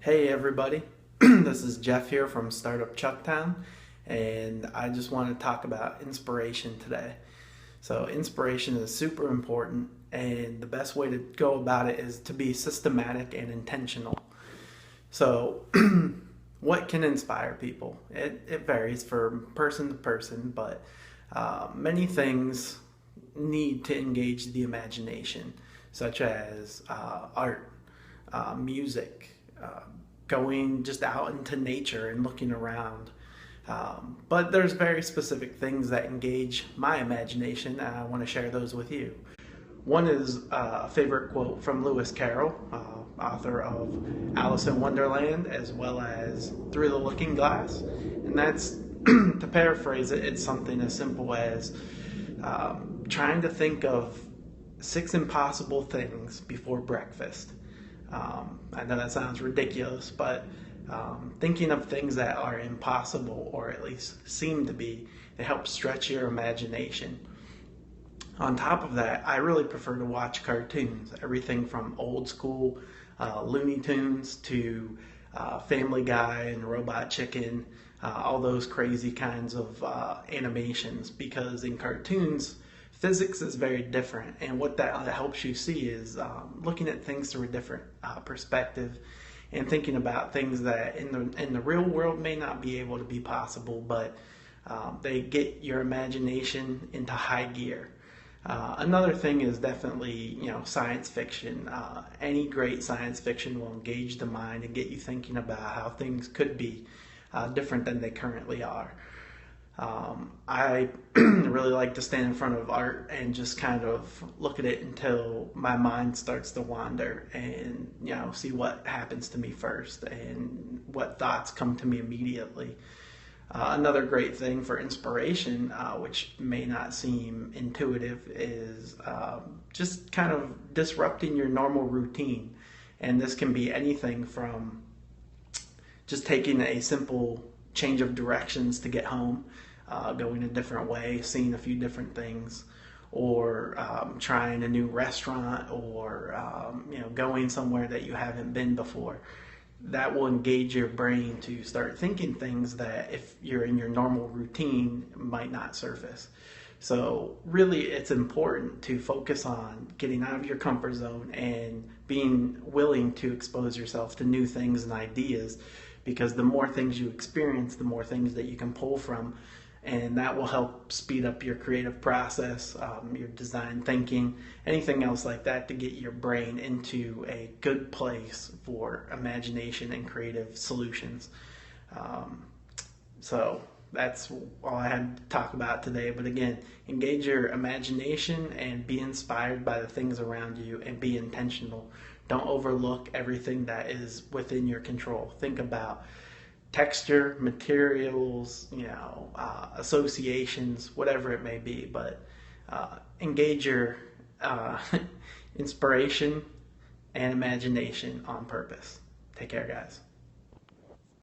Hey everybody, this is Jeff here from Startup Chucktown, and I just want to talk about inspiration today. So inspiration is super important, and the best way to go about it is to be systematic and intentional. So what can inspire people? It varies from person to person, but many things need to engage the imagination, such as art, music, going just out into nature and looking around. But there's very specific things that engage my imagination, and I want to share those with you. One is a favorite quote from Lewis Carroll, author of Alice in Wonderland as well as Through the Looking Glass. And that's, to paraphrase it, it's something as simple as trying to think of 6 impossible things before breakfast. I know that sounds ridiculous, but thinking of things that are impossible, or at least seem to be, it helps stretch your imagination. On top of that, I really prefer to watch cartoons, everything from old school Looney Tunes to Family Guy and Robot Chicken, all those crazy kinds of animations, because in cartoons, physics is very different, and what that helps you see is looking at things through a different perspective and thinking about things that in the real world may not be able to be possible, but they get your imagination into high gear. Another thing is definitely, science fiction. Any great science fiction will engage the mind and get you thinking about how things could be different than they currently are. I really like to stand in front of art and just kind of look at it until my mind starts to wander and, see what happens to me first and what thoughts come to me immediately. Another great thing for inspiration, which may not seem intuitive, is just kind of disrupting your normal routine. And this can be anything from just taking a simple change of directions to get home, going a different way, seeing a few different things, or trying a new restaurant, or going somewhere that you haven't been before. That will engage your brain to start thinking things that, if you're in your normal routine, might not surface. So really, it's important to focus on getting out of your comfort zone and being willing to expose yourself to new things and ideas, because the more things you experience, the more things that you can pull from, and that will help speed up your creative process, your design thinking, anything else like that, to get your brain into a good place for imagination and creative solutions. So that's all I had to talk about today. But again, engage your imagination and be inspired by the things around you and be intentional. Don't overlook everything that is within your control. Think about texture, materials, associations, whatever it may be, but engage your inspiration and imagination on purpose. Take care, guys.